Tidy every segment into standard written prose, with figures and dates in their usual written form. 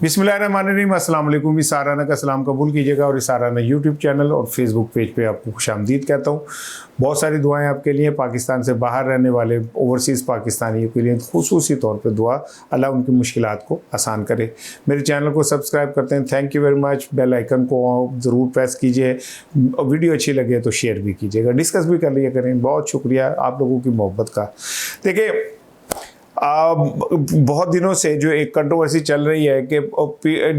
बिस्मिल्लाहिर्रहमानिर्रहीम, अस्सलाम वालेकुम। इस साराना का सलाम कबूल कीजिएगा और इस साराना यूट्यूब चैनल और फेसबुक पेज पे आपको खुशामदीद कहता हूँ। बहुत सारी दुआएं आपके लिए, पाकिस्तान से बाहर रहने वाले ओवरसीज़ पाकिस्तानियों के लिए खुसूसी तौर पे दुआ, अल्लाह उनकी मुश्किलात को आसान करे। मेरे चैनल को सब्सक्राइब करते हैं, thank you very much. Bell icon को ज़रूर प्रेस कीजिए, वीडियो अच्छी लगे तो शेयर भी कीजिएगा, डिस्कस भी कर लिया करें। बहुत शुक्रिया आप लोगों की मोहब्बत का। देखिए, बहुत दिनों से जो एक कंट्रोवर्सी चल रही है कि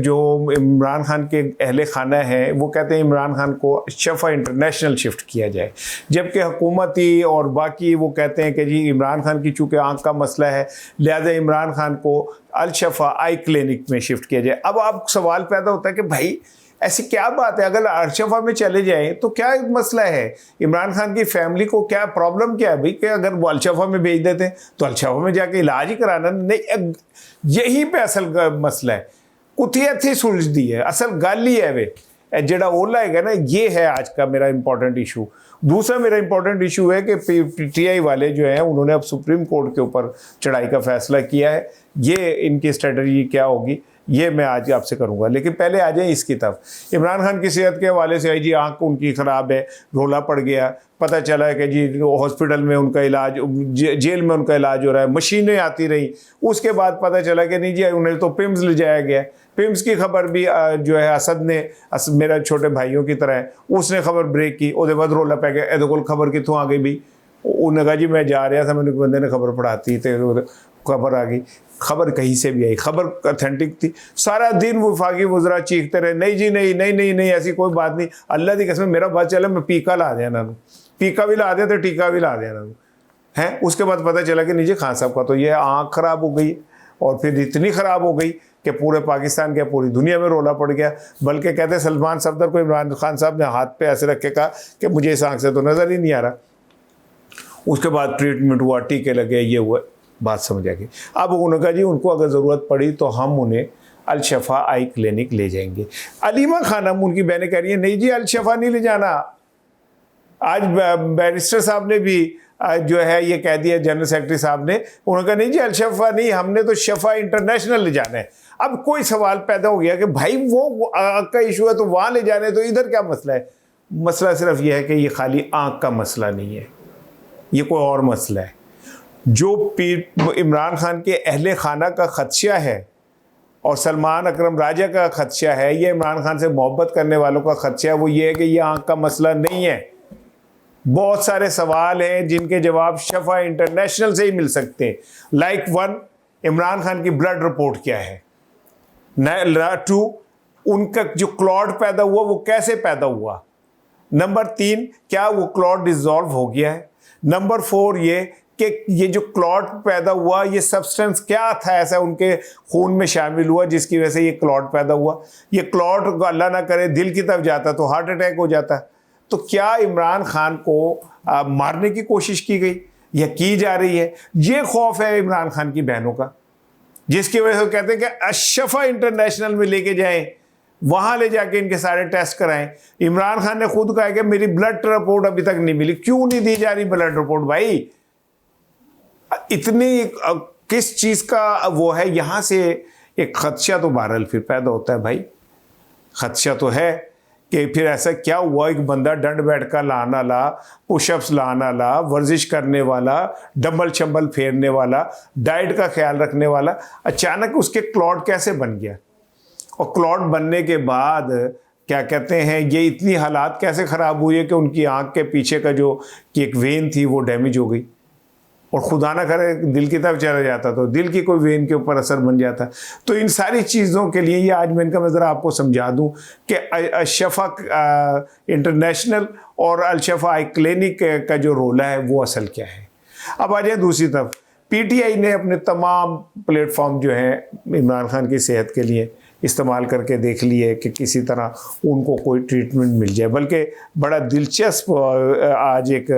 जो इमरान खान के अहले खाना है वो कहते हैं इमरान खान को शफा इंटरनेशनल शिफ्ट किया जाए, जबकि हुकूमती और बाकी वो कहते हैं कि जी इमरान खान की चूँकि आँख का मसला है लिहाजा इमरान खान को अल शफा आई क्लिनिक में शिफ्ट किया जाए। अब आप सवाल पैदा होता है कि भाई ऐसी क्या बात है, अगर अल-शफा में चले जाएं तो क्या मसला है, इमरान खान की फैमिली को क्या प्रॉब्लम क्या है भाई कि अगर वो अल-शफा में भेज देते हैं तो अल-शफा में जाके इलाज ही कराना नहीं। यही पे असल मसला है, कुत्थी इत्थे सुलझ दी है, असल गल ही है वे जेड़ा ओला है ना। ये है आज का मेरा इंपॉर्टेंट इशू। दूसरा मेरा इंपॉर्टेंट इशू है कि पीटीआई वाले जो हैं उन्होंने अब सुप्रीम कोर्ट के ऊपर चढ़ाई का फैसला किया है। ये इनकी स्ट्रेटजी क्या होगी ये मैं आज आपसे करूंगा, लेकिन पहले आ जाए इसकी तरफ। इमरान खान की सेहत के हवाले से आई जी आँख उनकी ख़राब है, रोला पड़ गया, पता चला है कि जी हॉस्पिटल में उनका इलाज, जेल में उनका इलाज हो रहा है, मशीनें आती रही। उसके बाद पता चला कि नहीं जी उन्हें तो पिम्स ले जाया गया। पिम्स की खबर भी जो है असद ने, मेरा छोटे भाइयों की तरह है, उसने खबर ब्रेक की, उसके बाद रोला पै गया ए कोल खबर कितों आ गई भी। उन्होंने कहा जी मैं जा रहा था, मैंने बंदे ने खबर पढ़ाती तो खबर आ गई। खबर कहीं से भी आई, खबर ऑथेंटिक थी। सारा दिन वफाकी वज़रा चीखते रहे नहीं जी नहीं नहीं नहीं नहीं ऐसी कोई बात नहीं, अल्लाह की कसम मेरा बात चला मैं पीका ला दिया ना, पीका भी ला दिया तो टीका भी ला दिया ना है। उसके बाद पता चला कि नीचे खान साहब का तो ये आँख ख़राब हो गई और फिर इतनी ख़राब हो गई कि पूरे पाकिस्तान के पूरी दुनिया में रोला पड़ गया। बल्कि कहते सलमान सफदर को इमरान खान साहब ने हाथ पे ऐसे रख के कहा कि मुझे इस आँख से तो नज़र ही नहीं आ रहा। उसके बाद ट्रीटमेंट हुआ, टीके लगे, ये हुआ, बात समझ आ गई। अब उन्होंने कहा जी उनको अगर ज़रूरत पड़ी तो हम उन्हें अल शफा आई क्लिनिक ले जाएंगे। अलीमा खानम उनकी बहनें कह रही हैं नहीं जी अल शफा नहीं ले जाना। आज बैरिस्टर साहब ने भी जो है ये कह दिया, जनरल सेक्रेटरी साहब ने, उन्होंने कहा नहीं जी अल शफा नहीं, हमने तो शफा इंटरनेशनल ले जाना है। अब कोई सवाल पैदा हो गया कि भाई वो आँख का इशू है तो वहाँ ले जाने, तो इधर क्या मसला है। मसला सिर्फ यह है कि ये खाली आँख का मसला नहीं है, ये कोई और मसला है। जो इमरान खान के अहले खाना का खदशा है और सलमान अकरम राजा का खदशा है, ये इमरान खान से मोहब्बत करने वालों का खदशा है, वो ये है कि ये आँख का मसला नहीं है। बहुत सारे सवाल हैं जिनके जवाब शफा इंटरनेशनल से ही मिल सकते हैं। लाइक 1, इमरान खान की ब्लड रिपोर्ट क्या है। 2, उनका जो क्लॉट पैदा हुआ वो कैसे पैदा हुआ। नंबर 3, क्या वो क्लॉट डिसॉल्व हो गया है। नंबर 4, ये जो क्लॉट पैदा हुआ ये सब्सटेंस क्या था ऐसा उनके खून में शामिल हुआ जिसकी वजह से ये क्लॉट पैदा हुआ। ये क्लॉट अल्लाह ना करे दिल की तरफ जाता तो हार्ट अटैक हो जाता। तो क्या इमरान खान को मारने की कोशिश की गई या की जा रही है। ये खौफ है इमरान खान की बहनों का, जिसकी वजह से कहते हैं कि अशफा इंटरनेशनल में लेके जाएं, वहाँ ले जाके इनके सारे टेस्ट कराएं। इमरान खान ने खुद कहा कि मेरी ब्लड रिपोर्ट अभी तक नहीं मिली। क्यों नहीं दी जा रही ब्लड रिपोर्ट भाई, इतनी किस चीज़ का वो है। यहाँ से एक खदशा तो बहरहाल फिर पैदा होता है भाई, खदशा तो है कि फिर ऐसा क्या हुआ, एक बंदा डंड बैठ का लाना ला, पुशअप्स लाना ला, वर्जिश करने वाला, डंबल शंबल फेरने वाला, डाइट का ख्याल रखने वाला, अचानक उसके क्लॉट कैसे बन गया। और क्लॉट बनने के बाद क्या कहते हैं ये इतनी हालात कैसे ख़राब हुई है कि उनकी आँख के पीछे का जो कि एक वेन थी वो डैमेज हो गई और खुदा ना करे दिल की तरफ चला जाता तो दिल की कोई वेन के ऊपर असर बन जाता। तो इन सारी चीज़ों के लिए ये आज मैं इनका मैं ज़रा आपको समझा दूं कि अशफा इंटरनेशनल और अल-शफा आई क्लिनिक का जो रोल है वो असल क्या है। अब आ जाए दूसरी तरफ, पीटीआई ने अपने तमाम प्लेटफॉर्म जो हैं इमरान खान की सेहत के लिए इस्तेमाल करके देख लिए कि किसी तरह उनको कोई ट्रीटमेंट मिल जाए। बल्कि बड़ा दिलचस्प आज एक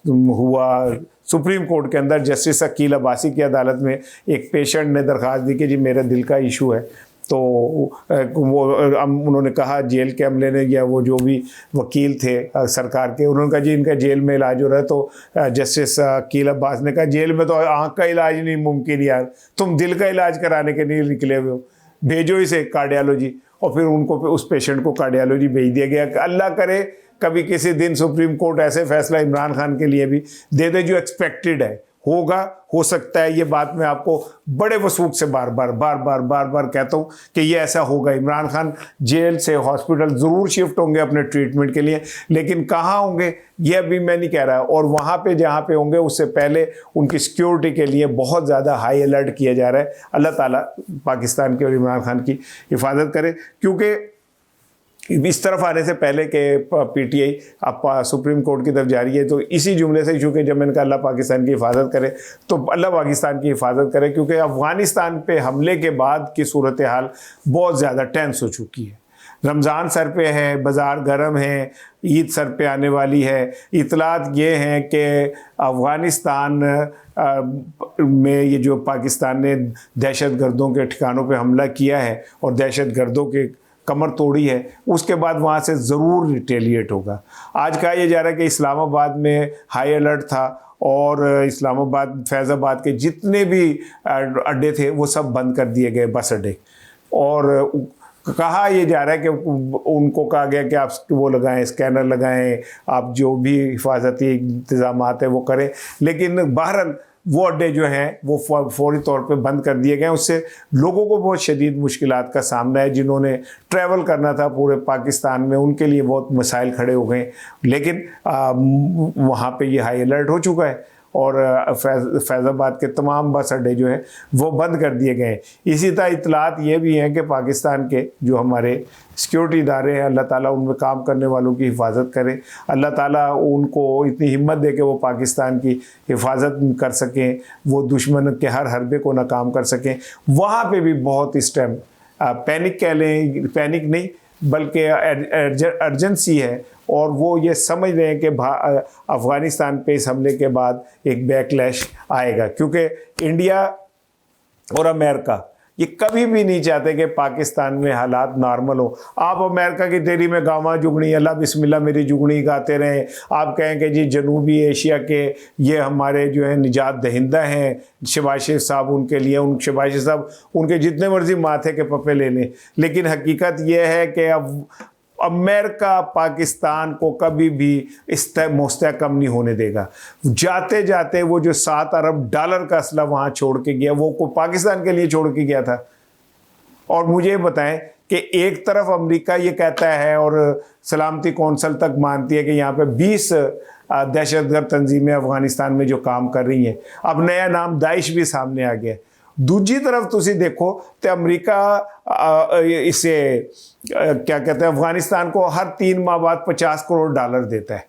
हुआ सुप्रीम कोर्ट के अंदर, जस्टिस अकील अब्बासी की अदालत में एक पेशेंट ने दरख्वास्त दी कि जी मेरे दिल का इशू है। तो वो उन्होंने कहा जेल के अमले ने या वो जो भी वकील थे सरकार के, उन्होंने कहा जी इनका जेल में इलाज हो रहा है। तो जस्टिस अकील अब्बास ने कहा जेल में तो आँख का इलाज नहीं मुमकिन यार, तुम दिल का इलाज कराने के लिए निकले हुए हो। भेजो इसे कार्डियोलॉजी, और फिर उनको उस पेशेंट को कार्डियोलॉजी भेज दिया गया। अल्लाह करे कभी किसी दिन सुप्रीम कोर्ट ऐसे फैसला इमरान खान के लिए भी दे दे जो एक्सपेक्टेड है, होगा, हो सकता है। ये बात मैं आपको बड़े वसूख से बार बार कहता हूँ कि ये ऐसा होगा। इमरान खान जेल से हॉस्पिटल ज़रूर शिफ्ट होंगे अपने ट्रीटमेंट के लिए, लेकिन कहाँ होंगे ये अभी मैं नहीं कह रहा। और वहाँ पे जहाँ पे होंगे उससे पहले उनकी सिक्योरिटी के लिए बहुत ज़्यादा हाई अलर्ट किया जा रहा है। अल्लाह ताला पाकिस्तान के और इमरान खान की हिफाजत करे, क्योंकि इस तरफ आने से पहले के पीटीआई अब सुप्रीम कोर्ट की तरफ जा रही है। तो इसी जुमले से, चूँकि जब मैंने कहा अल्लाह पाकिस्तान की हिफाजत करे, तो अल्लाह पाकिस्तान की हिफाजत करे, क्योंकि अफ़गानिस्तान पे हमले के बाद की सूरत हाल बहुत ज़्यादा टेंस हो चुकी है। रमज़ान सर पे है, बाज़ार गर्म है, ईद सर पे आने वाली है। इतलात ये हैं कि अफ़गानिस्तान में ये जो पाकिस्तान ने दहशत गर्दों के ठिकानों पे हमला किया है और दहशत गर्दों के कमर तोड़ी है, उसके बाद वहाँ से ज़रूर रिटेलिएट होगा। आज कहा यह जा रहा है कि इस्लामाबाद में हाई अलर्ट था और इस्लामाबाद फैज़ाबाद के जितने भी अड्डे थे वो सब बंद कर दिए गए, बस अड्डे। और कहा यह जा रहा है कि उनको कहा गया कि आप वो लगाएं, स्कैनर लगाएं, आप जो भी हिफाजती इंतज़ाम है वो करें। लेकिन बहरहाल वो अड्डे जो हैं वो फौरी तौर पे बंद कर दिए गए। उससे लोगों को बहुत शदीद मुश्किलात का सामना है। जिन्होंने ट्रैवल करना था पूरे पाकिस्तान में, उनके लिए बहुत मसाइल खड़े हो गए। लेकिन वहाँ पे ये हाई अलर्ट हो चुका है और फैज़ाबाद के तमाम बस अड्डे जो हैं वो बंद कर दिए गए। इसी तरह इतलात ये भी हैं कि पाकिस्तान के जो हमारे सिक्योरिटी इदारे हैं, अल्लाह ताला उनमें काम करने वालों की हिफाजत करे। अल्लाह ताला उनको इतनी हिम्मत दे कि वो पाकिस्तान की हिफाजत कर सकें, वो दुश्मन के हर हरबे को नाकाम कर सकें। वहाँ पे भी बहुत इस टाइम पैनिक कह लें, पैनिक नहीं बल्कि अर्जेंसी है। और वो ये समझ रहे हैं कि अफ़गानिस्तान पे इस हमले के बाद एक बैकलैश आएगा, क्योंकि इंडिया और अमेरिका ये कभी भी नहीं चाहते कि पाकिस्तान में हालात नॉर्मल हो। आप अमेरिका की तेरी में गावा जुगनी, अल्लाह बिस्मिल्लाह मेरी जुगनी गाते रहें। आप कहें कि जी जनूबी एशिया के ये हमारे जो है निजात दहिंदा हैं शहबाज शरीफ साहब, उनके लिए शहबाज शरीफ साहब उनके जितने मर्जी माथे के पप्पे ले लें। लेकिन हकीकत यह है कि अब अमेरिका पाकिस्तान को कभी भी मुस्तहकम नहीं होने देगा। जाते जाते वो जो $7 अरब का असला वहाँ छोड़ के गया, वो को पाकिस्तान के लिए छोड़ के गया था। और मुझे बताएं कि एक तरफ अमेरिका ये कहता है और सलामती कौंसल तक मानती है कि यहाँ पे 20 दहशतगर्द तंजीमें अफ़गानिस्तान में जो काम कर रही हैं। अब नया नाम दाइश भी सामने आ गया। दूसरी तरफ तुसी देखो तो अमेरिका इसे क्या कहते हैं, अफ़गानिस्तान को हर 3 माह बाद $50 करोड़ देता है।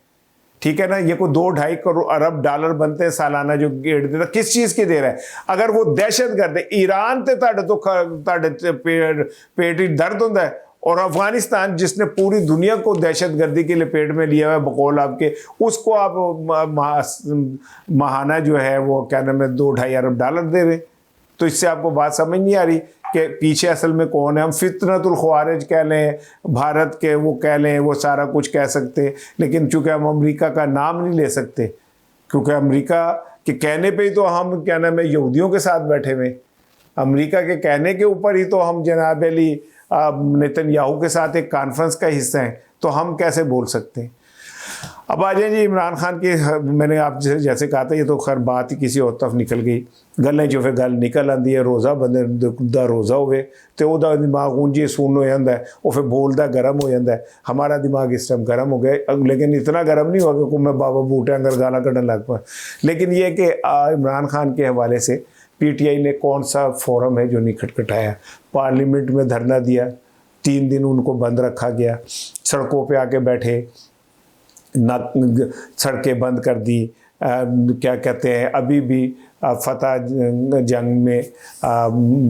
ठीक है ना, ये को 2-2.5 करोड़ अरब डॉलर बनते हैं सालाना जो गेट देता। किस चीज़ के दे रहा है? अगर वो दहशतगर्द है, ईरान ते पेट ही दर्द होता है, और अफ़गानिस्तान जिसने पूरी दुनिया को दहशतगर्दी के लपेट में लिया हुआ है बकौल आपके, उसको आप माहाना जो है वो क्या नाम है $2-2.5 अरब दे रहे। तो इससे आपको बात समझ नहीं आ रही कि पीछे असल में कौन है। हम फितनतुल ख्वारिज कह लें, भारत के वो कह लें, वो सारा कुछ कह सकते, लेकिन चूँकि हम अमेरिका का नाम नहीं ले सकते, क्योंकि अमेरिका के कहने पे ही तो हम क्या नाम है यहूदियों के साथ बैठे हुए। अमेरिका के कहने के ऊपर ही तो हम जनाब अली नेतन्याहू के साथ एक कॉन्फ्रेंस का हिस्सा हैं, तो हम कैसे बोल सकते हैं। अब आ जाए जी इमरान खान की। मैंने आप जैसे कहा था, ये तो खैर बात ही किसी और तरफ निकल गई। गल्लें जो फिर गल निकल आती है, रोज़ा बंदे दा रोज़ा होवे तो वह दिमाग ऊंजी सुन हो जाता है, वो फिर बोलता गर्म हो जाता है। हमारा दिमाग इस टाइम गर्म हो गया, लेकिन इतना गर्म नहीं हुआ कि मैं बाबा बूटे अंदर गाला कढ़न लग पाए। लेकिन ये कि इमरान खान के हवाले से पीटीआई ने कौन सा फोरम है जो नहीं खटखटाया। पार्लियामेंट में धरना दिया, 3 दिन उनको बंद रखा गया, सड़कों पर आके बैठे, सड़कें बंद कर दी। क्या कहते हैं, अभी भी फतह जंग में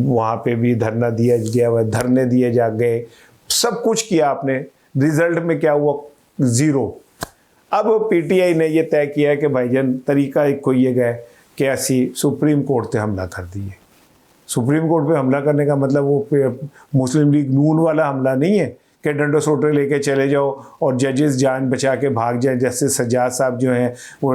वहाँ पे भी धरना दिया गया हुआ, धरने दिए जा गए, सब कुछ किया आपने। रिजल्ट में क्या हुआ? 0। अब पीटीआई ने ये तय किया है कि भाईजान तरीका एक को ये गया कि ऐसी सुप्रीम कोर्ट पे हमला कर दिए। सुप्रीम कोर्ट पे हमला करने का मतलब वो मुस्लिम लीग नून वाला हमला नहीं है कि डंडो सोटे लेके चले जाओ और जजेस जान बचा के भाग जाएं, जैसे सज्जाद साहब जो हैं वो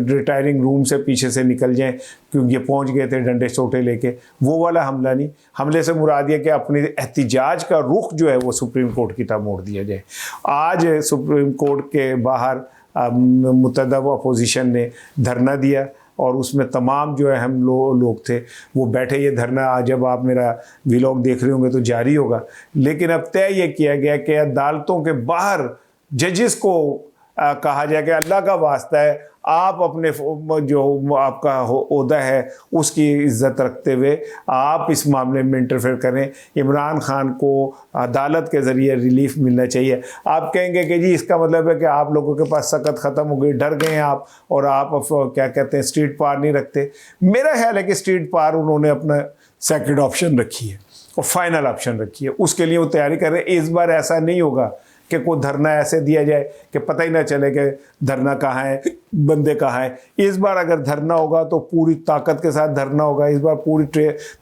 रिटायरिंग रूम से पीछे से निकल जाएं क्योंकि ये पहुंच गए थे डंडे सोटे लेके। वो वाला हमला नहीं, हमले से मुराद ये कि अपनी एहतिजाज का रुख जो है वो सुप्रीम कोर्ट की तरफ मोड़ दिया जाए। आज सुप्रीम कोर्ट के बाहर मुतअद्दिद अपोजिशन ने धरना दिया और उसमें तमाम जो है हम लोग थे वो बैठे। ये धरना आज जब आप मेरा व्लॉग देख रहे होंगे तो जारी होगा, लेकिन अब तय ये किया गया कि अदालतों के बाहर जजेस को कहा जाए कि अल्लाह का वास्ता है आप अपने जो आपका ओहदा है उसकी इज्जत रखते हुए आप इस मामले में इंटरफेयर करें। इमरान खान को अदालत के ज़रिए रिलीफ मिलना चाहिए। आप कहेंगे कि जी इसका मतलब है कि आप लोगों के पास सकत ख़त्म हो गई, डर गए हैं आप और आप क्या कहते हैं स्ट्रीट पार नहीं रखते। मेरा ख्याल है कि स्ट्रीट पार उन्होंने अपना सेकंड ऑप्शन रखी है और फाइनल ऑप्शन रखी है, उसके लिए वो तैयारी कर रहे हैं। इस बार ऐसा नहीं होगा कि कोई धरना ऐसे दिया जाए कि पता ही ना चले कि धरना कहाँ है, बंदे कहाँ हैं। इस बार अगर धरना होगा तो पूरी ताकत के साथ धरना होगा, इस बार पूरी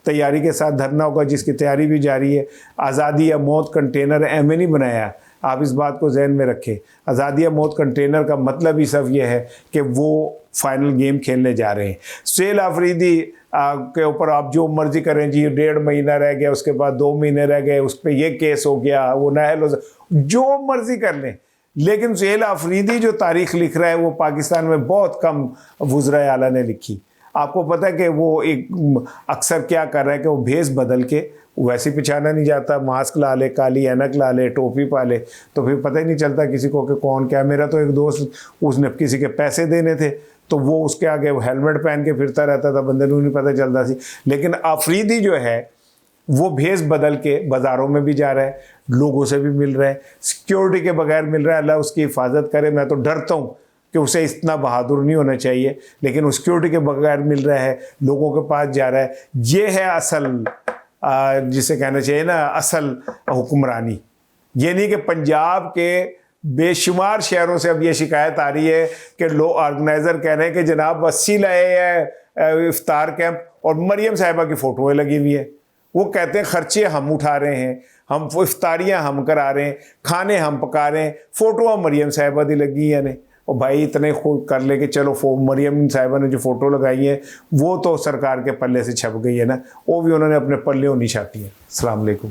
तैयारी के साथ धरना होगा, जिसकी तैयारी भी जारी है। आज़ादी या मौत कंटेनर एमए नहीं बनाया, आप इस बात को जहन में रखें। आज़ादी या मौत कंटेनर का मतलब ही सब ये है कि वो फाइनल गेम खेलने जा रहे हैं। सुहेल आफरीदी के ऊपर आप जो मर्जी करें जी, 1.5 महीना रह गया, उसके बाद 2 महीने रह गए, उस पर ये केस हो गया, वो नाहल हो, जो मर्जी कर लें, लेकिन सुहेल आफरीदी जो तारीख लिख रहा है वो पाकिस्तान में बहुत कम वुज़राए आला ने लिखी। आपको पता है कि वो एक अक्सर क्या कर रहा है कि वो भेस बदल के, वैसे पहचाना नहीं जाता, मास्क ला ले, काली ऐनक ला ले, टोपी पा ले, तो फिर पता ही नहीं चलता किसी को कि कौन क्या। मेरा तो एक दोस्त, उसने किसी के पैसे देने थे तो वो उसके आगे वो हेलमेट पहन के फिरता रहता था, बंदे को नहीं पता चलता सी। लेकिन आफरीदी जो है वो भेस बदल के बाज़ारों में भी जा रहा है, लोगों से भी मिल रहा है, सिक्योरिटी के बगैर मिल रहा है। अल्लाह उसकी हिफाजत करे। मैं तो डरता हूँ कि उसे इतना बहादुर नहीं होना चाहिए, लेकिन वो सिक्योरिटी के बगैर मिल रहा है, लोगों के पास जा रहा है। ये है असल जिसे कहना चाहिए ना असल हुक्मरानी। ये नहीं कि पंजाब के बेशुमार शहरों से अब ये शिकायत आ रही है कि लोग ऑर्गेनाइज़र कह रहे हैं कि जनाब 80 लाए हैं इफ्तार कैंप और मरियम साहिबा की फ़ोटोएँ लगी हुई हैं। वो कहते हैं खर्चे हम उठा रहे हैं, हम इफ्तारियाँ हम करा रहे हैं, खाने हम पका रहे हैं, फ़ोटोआँ मरियम साहिबा दी लगी हैं ने। और भाई इतने खुद कर ले कि चलो मरियम साहिबा ने जो फ़ोटो लगाई है वो तो सरकार के पल्ले से छप गई है ना, वो भी उन्होंने अपने पल्ले नहीं छापी है। अस्सलाम वालेकुम।